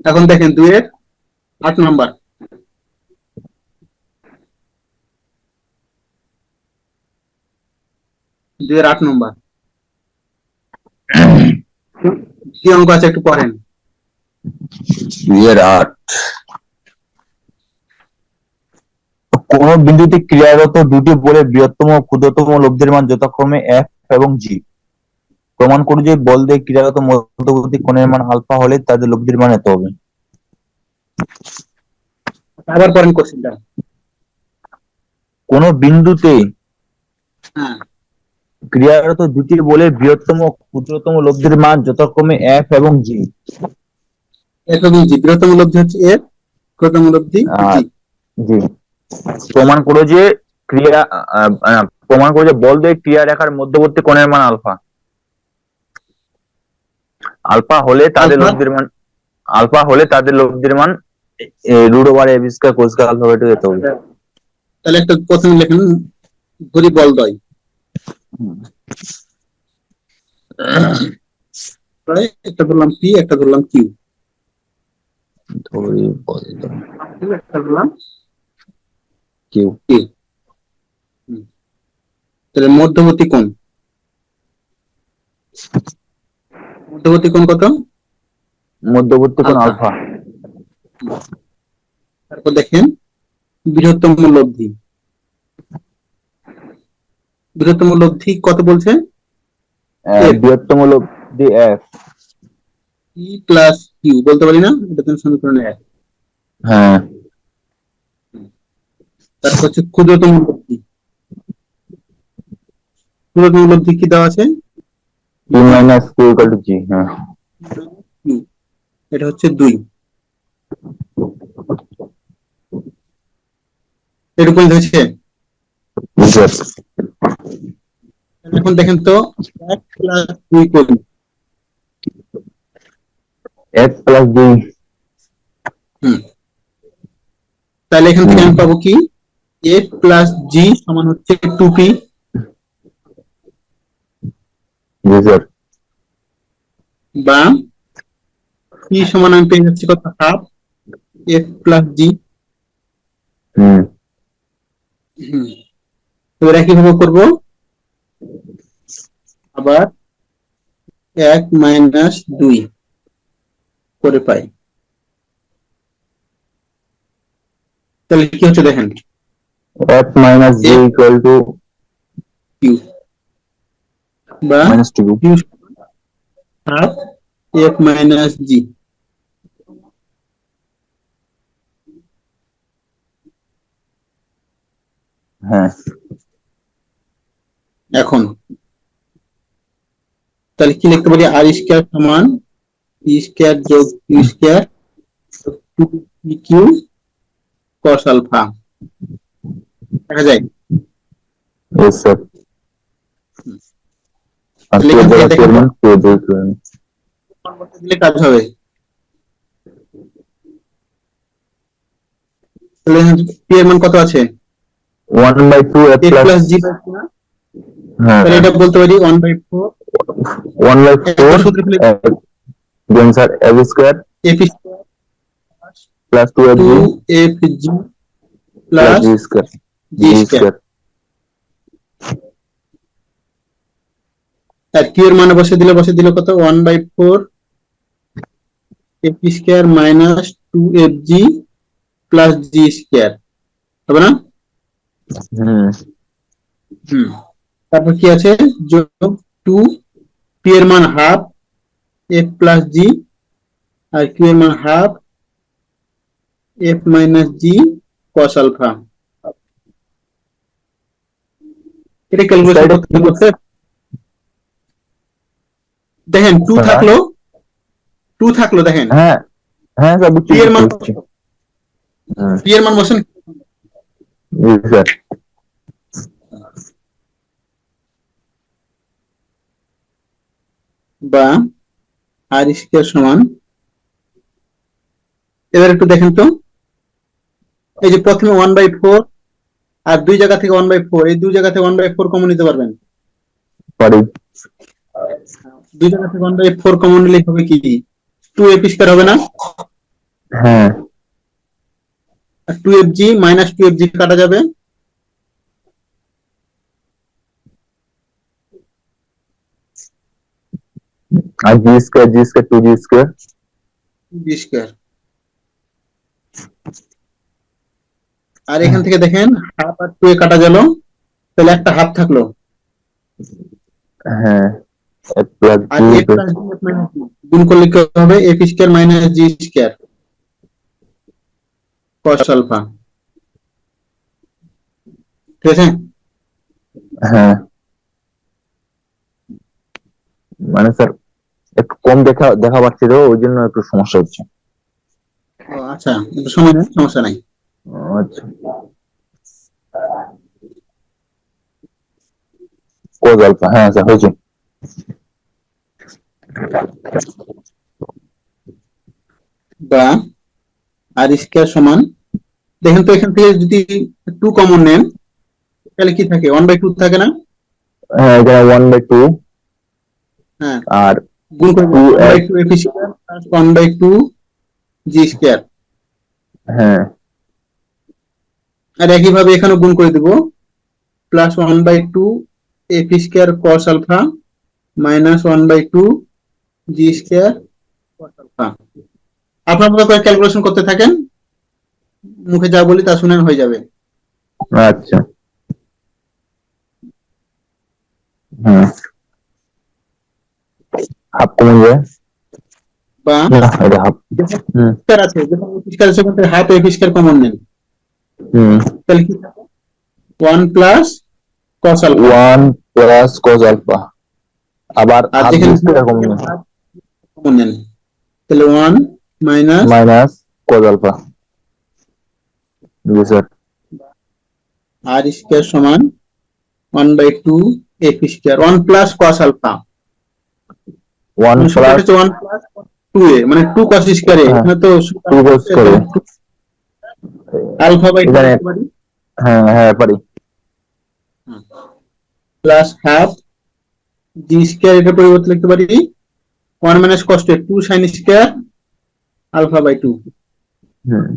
এখন দেখেন 2 এর 8 নাম্বার। 2 এর 8 নাম্বার কি অঙ্ক আছে একটু পড়েন। 2 এর 8 কোন বিন্দুতে ক্রিয়ারত দুটি বলের বৃহত্তম ও ক্ষুদ্রতম লব্ধির মান যথাক্রমে F এবং G। প্রমাণ করো যে বল দিয়ে ক্রিয়ারত মধ্যবর্তী কোণের মান আলফা হলে তাদের লব্ধির মান এত হবে। আবার পড়েন কোশ্চেনটা। কোন বিন্দুতে হ্যাঁ, ক্রিয়ারত দুটি বলের বৃহত্তম ও ক্ষুদ্রতম লব্ধির মান যথাক্রমে F এবং G। এখন জি বৃহত্তম লব্ধি হচ্ছে এর, ক্ষুদ্রতম লব্ধি জি। জি প্রমাণ করো যে ক্রিয়া প্রমাণ করো যে বল দিয়ে ক্রিয়া রেখার মধ্যবর্তী কোণের মান আলফা। আলফা হলে তাদের আলফা, লব্ধির মান root over a b square cos square alpha by 2 যেতে হবে। তাহলে একটা প্রথমে লেখেন ধরি বলদ্বয়, একটা ধরলাম পি, একটা ধরলাম কিউ, ধরি বলদ্বয় একটা ধরলাম কিউ। কিউ। তাহলে মধ্যবর্তী কোণ কত? মধ্যবর্তী কোণ আলফা। আলফা। তারপর দেখেন বৃহত্তম লব্ধি, বৃহত্তম লব্ধি কত বলছে? বৃহত্তম লব্ধি F। পি প্লাস কিউ বলতে পারি না, এটা তো সমীকরণে এক। হ্যাঁ তারপর হচ্ছে ক্ষুদ্রতম লব্ধি, ক্ষুদ্রতম লব্ধি কি দেওয়া আছে? P minus Q equal to G। হ্যাঁ কিউ, এটা হচ্ছে 2। এটুকু হয়েছে। এখন দেখেন তো 1 প্লাস 2 করি, 1 প্লাস 2। তাহলে এখান থেকে আমি পাবো কি a প্লাস জি সমান হচ্ছে 2p, জি স্যার। বা p সমান আমি পেয়ে যাচ্ছি কত, হাফ f প্লাস জি। এবার একইভাবে করবো, আবার 1 মাইনাস 2 করে পাই। তাহলে কি হচ্ছে দেখেন, F minus G equal to q, বা minus 2। Q half f minus g. হ্যাঁ এখন তাহলে কি লিখতে পারি, আর স্কয়ার সমান পি স্কয়ার যোগ q square 2p q cos alpha. দেখা যায়। Yes sir. তাহলে এখান থেকে দেখেন দিলে কাজ হবে। তাহলে পি এর মান কত আছে? 1/2 f প্লাস জি। হ্যাঁ তাহলে এটা বলতে পারি 1/4 1/4 দেন sir f square f plus 2fg 2fg plus g square g square. আর কিউ এর মান বসে দিলে কত, 1/4 f square minus 2fg plus g square হবে না? তারপর কি আছে, যোগ 2, p এর মান হাফ f প্লাস জি, আর q এর মান হাফ f মাইনাস জি cos আলফা। এটা ক্যালকুলেশন করতে দেখেন 2 থাকলো দেখেন। হ্যাঁ হ্যাঁ স্যার বুঝছি। p এর মান বসেন স্যার বা আর স্কয়ার সমান, এবার একটু দেখেন তো, এই যে প্রথমে 1/4 আর দুই জায়গা থেকে 1/4, এই দুই জায়গা থেকে 1/4 কমন নিতে পারবেন? পারি। দুই জায়গা থেকে 1/4 কমন নিলে হবে কি, 2f স্কয়ার হবে না? হ্যাঁ আর 2fg মাইনাস 2fg কাটা যাবে, আর g square 2g square. g square. আর এখান থেকে দেখেন হাফ আর 2 এ কাটা গেল, তাহলে একটা হাফ থাকলো। হ্যাঁ প্লাস আর g a plus g f minus g গুণ করলে কি হবে, f স্কয়ার মাইনাস g স্কয়ার cos আলফা। ঠিক আছে? হ্যাঁ মানে স্যার একটু কম দেখা পাচ্ছিল, ওই জন্য একটু সমস্যা হচ্ছে। ও আচ্ছা, একটু সময় নেই, সমস্যা নাই। আচ্ছা cos আলফা, হ্যাঁ স্যার হয়েছে। বা আর স্কয়ার সমান, দেখেন তো এখান থেকে যদি 2 কমন নেন তাহলে কি থাকে, 1/2 থাকে না? হ্যাঁ এখানে 1/2 হ্যাঁ, আর গুণ করে 2f। 1/2 f square plus 1/2 g square. হ্যাঁ আর একইভাবে এখানে গুণ করে দিব, plus 1/2 f square cos alpha minus 1/2 g square cos alpha. আপনার মতো করে ক্যালকুলেশন করতে থাকেন, মুখে যা বলি তা শুনেন, হয়ে যাবে। আচ্ছা হ্যাঁ হাফ কমন যায় বা না, এটা হাফ। হুম স্কয়ার আছে, যখন স্কয়ার আছে সেখান থেকে হাফ f স্কয়ার কমন নেন, হুম তাহলে কি থাকে, 1 plus cos alpha. 1 plus cos alpha, আবার আর হাফ জি যেখানে স্কয়ার কমন হাফ কমন নেন, তাহলে 1 মাইনাস মাইনাস cos আলফা। জি স্যার। আর স্কয়ার সমান 1/2 f square 1 plus cos alpha, 1 মানে সূত্রটা প্লাস হচ্ছে 1 প্লাস 2a, মানে 2 cos স্কয়ার a, হ্যাঁ এখানে তো 2 cos করে আলফা বাই 2 এখানে। লিখতে পারি, হ্যাঁ হ্যাঁ পারি। প্লাস হাফ জি স্কয়ার, এর পরিবর্তে লিখতে পারি 1 minus cos 2 sin square alpha by 2। হুম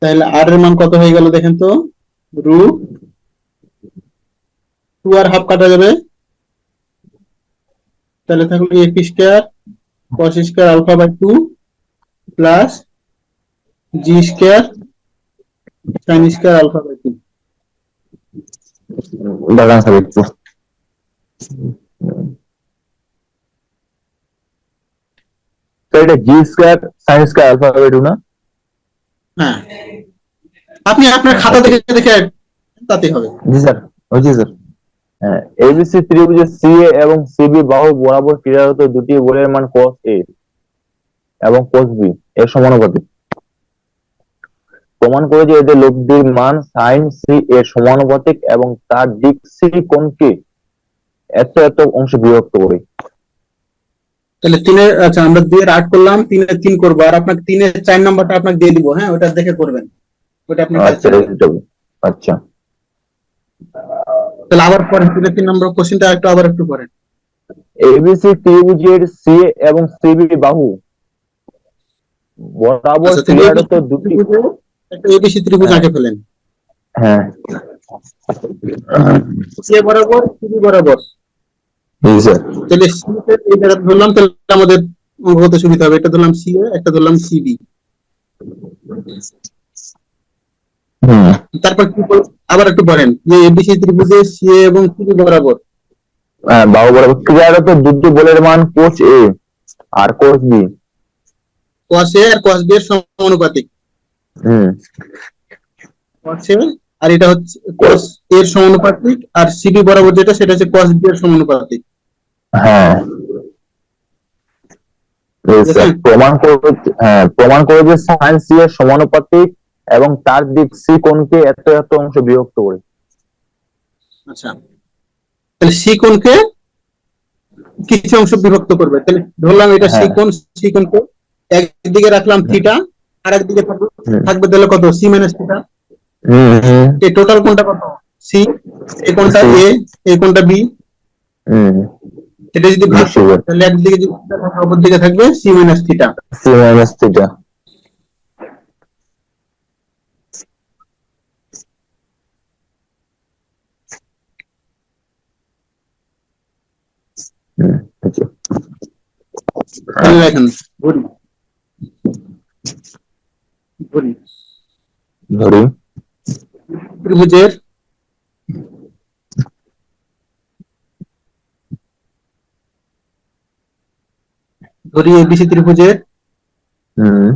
তাহলে আর এর মান কত হয়ে গেল দেখেন তো, রুট 2 আর হাফ কাটা যাবে, তাহলে থাকলো f square cos square alpha by 2 plus g square sin square alpha by 2। বাগান স্যার একটু। তো এটা g square sine square alpha by 2 না? হ্যাঁ, আপনি আপনার খাতা দেখে দেখে তাতে হবে। জি স্যার জি স্যার। হ্যাঁ এবিসি ত্রিভুজের সিএ এবং সিবি বাহু বরাবর ক্রিয়ারত দুটি বলের মান cos এ এবং cos বি এর সমানুপাতিক। প্রমাণ করে যে এদের লব্ধির মান sin সি এর সমানুপাতিক এবং তার দিক সি কোণকে এত এত অংশে বিভক্ত করে। তাহলে 3 আচ্ছা আমরা 2 এর 8 করলাম, 3 এর 3 করবো, আর আপনাকে 3 এর 4 নাম্বারটা আপনাকে দিয়ে দিব, হ্যাঁ ওটা দেখে করবেন, ওটা আপনার কাজ আচ্ছা থাকবে। আচ্ছা তাহলে আবার পরেন, 3 এর 3 নম্বর কোশ্চেনটা একটু আবার একটু করেন। এবিসি ত্রিভুজের সিএ এবং সিবি বাহু বরাবর আচ্ছা, তাহলে ক্রিয়ারত দুটি। একটা এবিসি ত্রিভুজ হ্যাঁ আঁকে ফেলেন, হ্যাঁ সি বরাবর সিবি বরাবর। জি স্যার। তাহলে সি তে এই জায়গা ধরলাম, তাহলে আমাদের অঙ্ক হতে সুবিধা হবে, এটা ধরলাম সি এ, একটা ধরলাম সিবি। হুম তারপর কি আবার একটু পড়েন যে এবিসি ত্রিভুজে সি এ এবং সিবি বরাবর হ্যাঁ বাহু বরাবর ক্রিয়ারত দুটি বলের মান cos এ আর cos বি। cos a আর cos b এর সমানুপাতিক, হুম cos a আর এটা হচ্ছে cos a এর সমানুপাতিক, আর সিবি বরাবর যেটা সেটা হচ্ছে cos b এর সমানুপাতিক। হ্যাঁ ঠিক আছে? প্রমাণ করে যে সাইন সি এর সমানুপাতিক এবং তার দিক সি কোণকে এত এত অংশ বিভক্ত করে। আচ্ছা, তাহলে সি কোণকে কিছু অংশ বিভক্ত করবে, তাহলে ধরলাম এটা সি হ্যাঁ কোণ, সি কোণকে একদিকে রাখলাম থিটা, আর একদিকে হুম থাকবে তাহলে কত, সি মাইনাস থিটা। হুম এই টোটাল কোণটা কত, সি, এই কোণটা সি এ, এই কোণটা বি। হুম এটা যদি ভাগ নিশ্চয়ই স্যার। তাহলে একদিকে যদি থিটা থাকে অপর দিকে থাকবে c minus theta. C minus theta. আচ্ছা। তাহলে দেখেন ধরি ধরি ধরি ত্রিভুজের ধরি এবিসি ত্রিভুজের হুম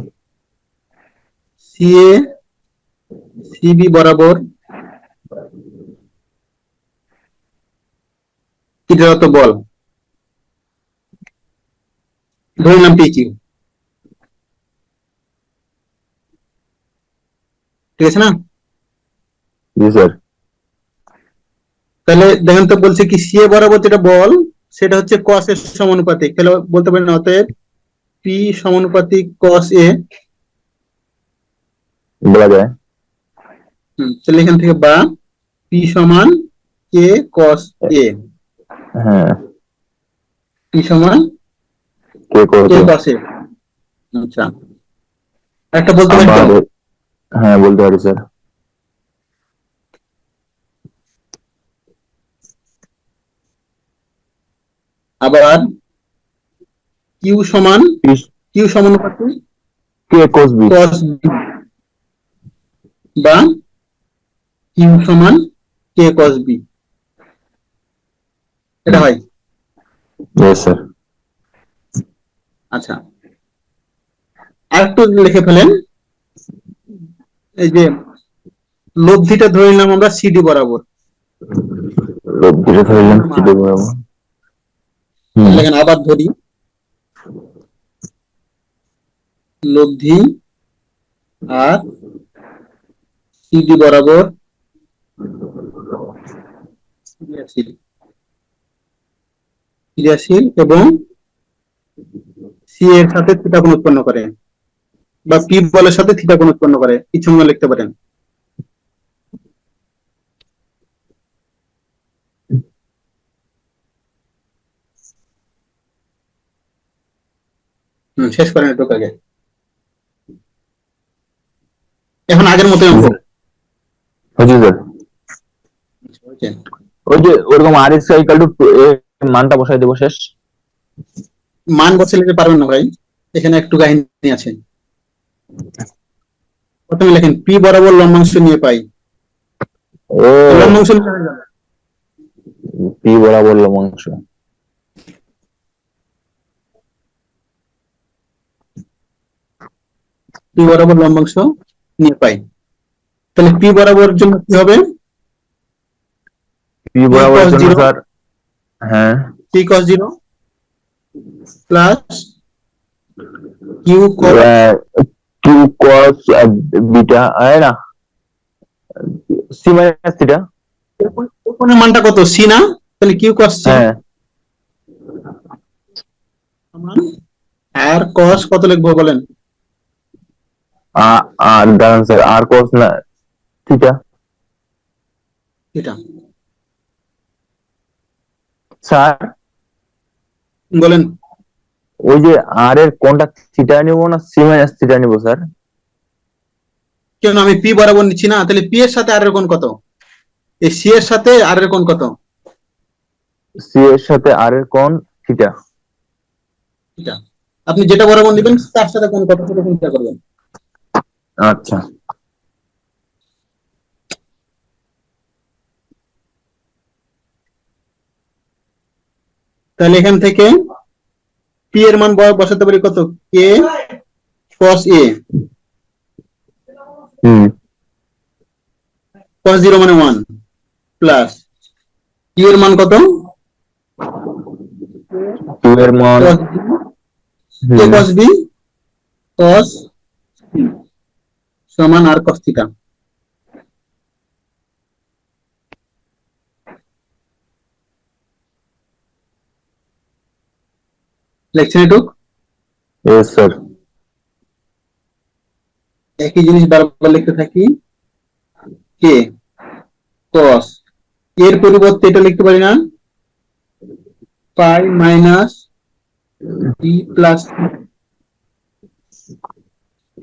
সিএ সিবি বরাবর ক্রিয়ারত বল ধরলাম পি কিউ, ঠিক আছে না? জি স্যার। তাহলে দেখেন তো বলছে কি সিএ বরাবর যেটা বল সেটা হচ্ছে কস এর সমানুপাতিক, তাহলে বলতে পারেন অতএব পি সমানুপাতিক কস এ। বলা যায়। তাহলে এখান থেকে বা পি সমান কে কস এ, হ্যাঁ পি সমান কে কে করছে। কস এ। আচ্ছা, একটা বলতে পারি তো, আবার হ্যাঁ বলতে পারি স্যার। আবার কিউ সমান পিস কিউ সমানুপাতিক কে কোস বি। কস বি, বা কিউ সমান কে কস বি, এটা হয়। Yes sir. আচ্ছা, আর একটু লিখে ফেলেন, এই যে লব্ধিটা ধরে নিলাম আমরা সিডি বরাবর, লব্ধিটা ধরলাম সিডি বরাবর। হুম লেখেন আবার ধরি লব্ধি আর সিডি বরাবর ক্রিয়াশীল ক্রিয়াশীল এবং সি এর সাথে থিটা কোণ উৎপন্ন করে, বা পি বলের সাথে থিটা কোণ উৎপন্ন করে, ইচ্ছা মনে লিখতে পারেন। শেষ করেন একটু আগে, এখন আগের মতোই অঙ্ক। হয়েছে স্যার। হয়েছে? ওই যে ওরকম আর এক্স ইকাল টু মানটা বসাই দেবো শেষ। মান বসে লিখতে পারবেন না ভাই, এখানে একটু কাহিনী আছে। প্রথমে লেখেন পি বরাবর লম্বাংশ নিয়ে পাই, ও লম্বাংশ নিয়ে হয়ে যাবে। পি বরাবর লম্বাংশ। পি বরাবর লম্বাংশ নিয়ে পাই, তাহলে পি বরাবর জন্য কি হবে? পি পি বরাবরের কস জন্য জিরো, স্যার। হ্যাঁ p cos zero plus q cos, q cos beta আয় না সি মাইনাস থিটা। কোণের মানটা কত? সি না? তাহলে কিউ কস সি হ্যাঁ সমান আর কস কত লিখবো বলেন? আর দাঁড়ান স্যার আর কস না থিটা। এটা স্যার বলেন, ওই যে আর এর কোনটা থিটা নিব না সি মাইনাস থিটা নিব স্যার? কেন আমি পি বরাবর নিচ্ছি না, তাহলে পি এর সাথে আর এর কোণ কত? এই সি এর সাথে আর এর কোণ কত? সি এর সাথে আর এর কোণ থিটা। এটা আপনি যেটা বরাবর নেবেন তার সাথে কোণ কত সেটা চিন্তা করবেন। আচ্ছা তাহলে এখান থেকে পি এর মান বসাতে পারি কত? কে কস এ, হুম কস জিরো মানে 1 প্লাস কিউ এর মান কত? কিউ এর মান কস কে হুম কস বি কস সমান আর কস থিটা। লেখছেন এটুক? Yes sir. একই জিনিস বারবার লিখতে থাকি, কে কস এর পরিবর্তে এটা লিখতে পারি না পাই মাইনাস বি প্লাস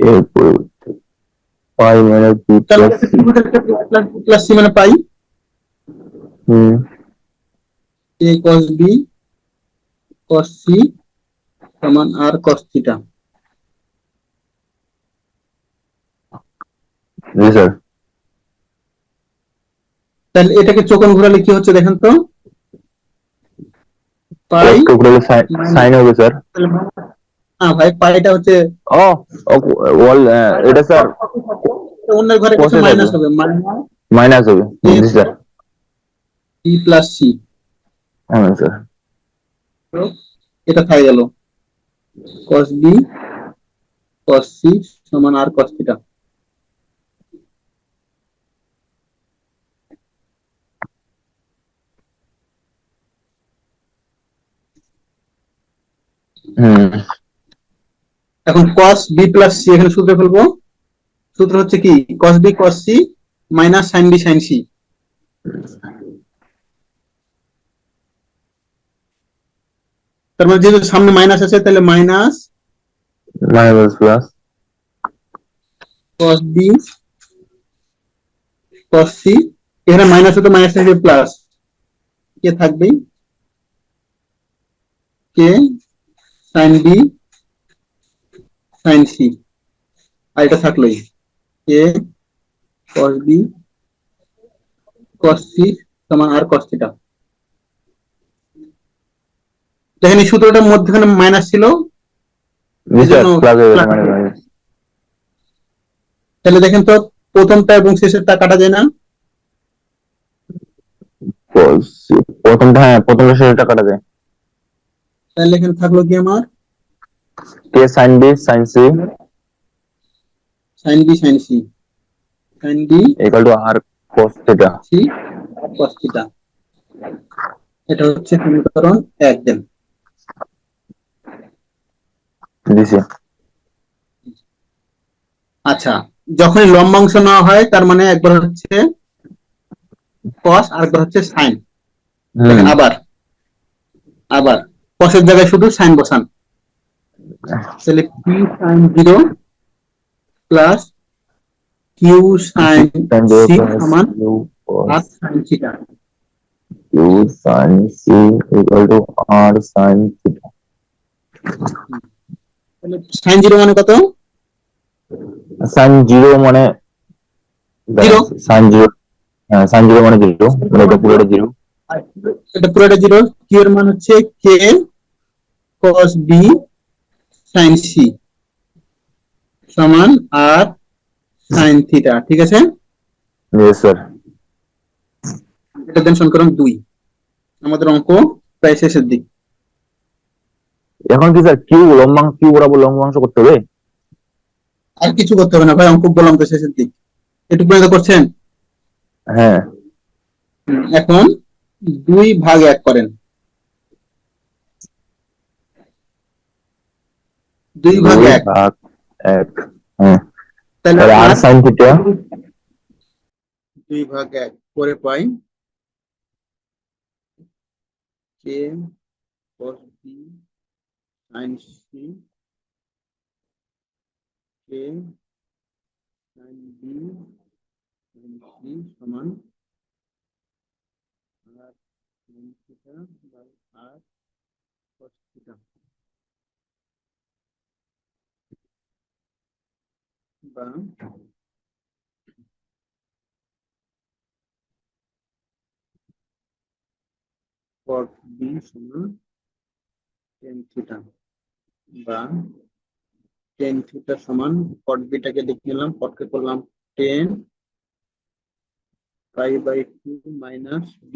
এরপর পাই মাইনাস বি তাহলে প্লাস সি। প্লাস সি মানে পাই হুম এ কস বি কস সি সমান আর কস থিটা। জি স্যার। তাহলে এটাকে চোখন ঘোরালে কি হচ্ছে দেখেন তো, পাই cos কে উপরে মাইনাস, সাইন হবে স্যার। না ভাই পাইটা হচ্ছে ও ওয়াল এটা স্যার অন্যের ঘরে কিছু cos এ থাকবে, মাইনাস হবে, মাইনাস মাইনাস হবে। এ জি স্যার। বি প্লাস সি, হ্যাঁ স্যার। এটা থাকে গেল কস বি কস সি সমান আর কস থিটা। হুম এখন cos b প্লাস c এখানে সূত্রে ফেলবো। সূত্র হচ্ছে কি, cos b cos c minus sin b sin c। তার মানে যেহেতু সামনে মাইনাস আছে তাহলে minus minus plus cos b cos c, এখানে মাইনাস হতো মাইনাস থাকবে প্লাস, কে থাকবে কে sin b sin c, আর এটা থাকলোই কে cos b cos c সমান আর cos থিটা। দেখেন এই সূত্রটার মধ্যখানে মাইনাস ছিল, জি এই স্যার জন্য প্লাস হয়ে গেছে plus মানে হলো। মাইনাস। তাহলে দেখেন তো প্রথমটা এবং শেষেরটা কাটা যায় না, প্রথমটা, হ্যাঁ প্রথমটা সেটা কাটা যায়। তাহলে এখানে থাকলো কি আমার কে sine b sine c sin b sin c, sin b equal to r cos theta. c cos theta. এটা হচ্ছে সমীকরণ 1 দেন। দিছি। আচ্ছা, যখনই লম্বাংশ নেওয়া হয় তার মানে একবার হচ্ছে cos আর একবার হচ্ছে sin। হুম দেখেন আবার আবার cos এর জায়গায় শুধু sin বসান, তাহলে p sin 0 plus q sin sine c zero plus সমান u cos r sin theta. U sine c equal to r sine theta. তাহলে sin 0 মানে কত, সাইন জিরো মানে জিরো, সাইন জিরো, হ্যাঁ সাইন জিরো মানে zero, মানে এটা পুরোটা জিরো। এটা পুরোটা জিরো। q এর মান হচ্ছে k cos b sin c সমান r sin থিটা, ঠিক আছে। Yes sir. এটা দেন সমীকরণ 2। আমাদের অঙ্ক প্রায় শেষের দিক। এখন কি স্যার কিউ বরাবর লম্বাংশ করতে হবে? আর কিছু করতে হবে না ভাই, অঙ্ক বললাম তো শেষের দিক, এটুকু পর্যন্ত করছেন। হ্যাঁ। এখন 2 ভাগ 1 করেন, 2 ভাগ দুই 1, ভাগ এক। হ্যাঁ তাহলে তাহলে আর আপনার সাইন থিটা 2 ভাগ 1 করে পাই কে cos b sin c কে sin b sin c সমান r sin theta by r cos theta, বা cos b সমান tan থিটা, বা tan থিটা সমান cot b টাকে লিখে নিলাম, cot কে করলাম tan pi by 2 minus b,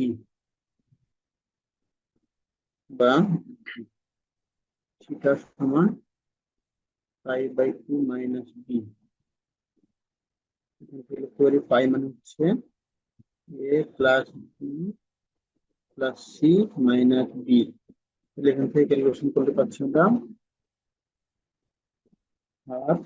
বা থিটা সমান পাই বাই 2 মাইনাস b। এখান থেকে লিখতে পারি পাই মানে হচ্ছে a plus b plus c minus b. এখান থেকে ক্যালকুলেশন করতে পারছি আমরা half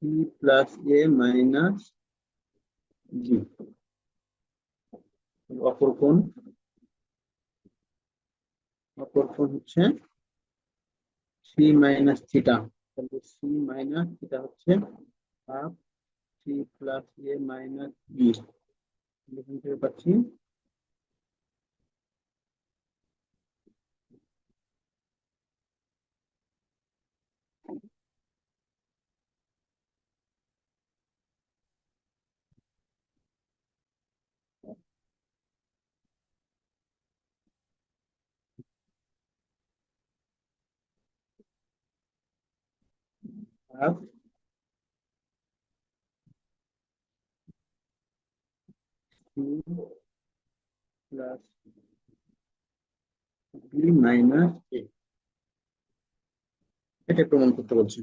c plus a minus g. অপর কোণ হচ্ছে সি মাইনাস থিটা। তাহলে সি মাইনাস থিটা হচ্ছে half c plus a minus b. এখান থেকে পাচ্ছি half c plus b minus a. এটা প্রমাণ করতে বলছি।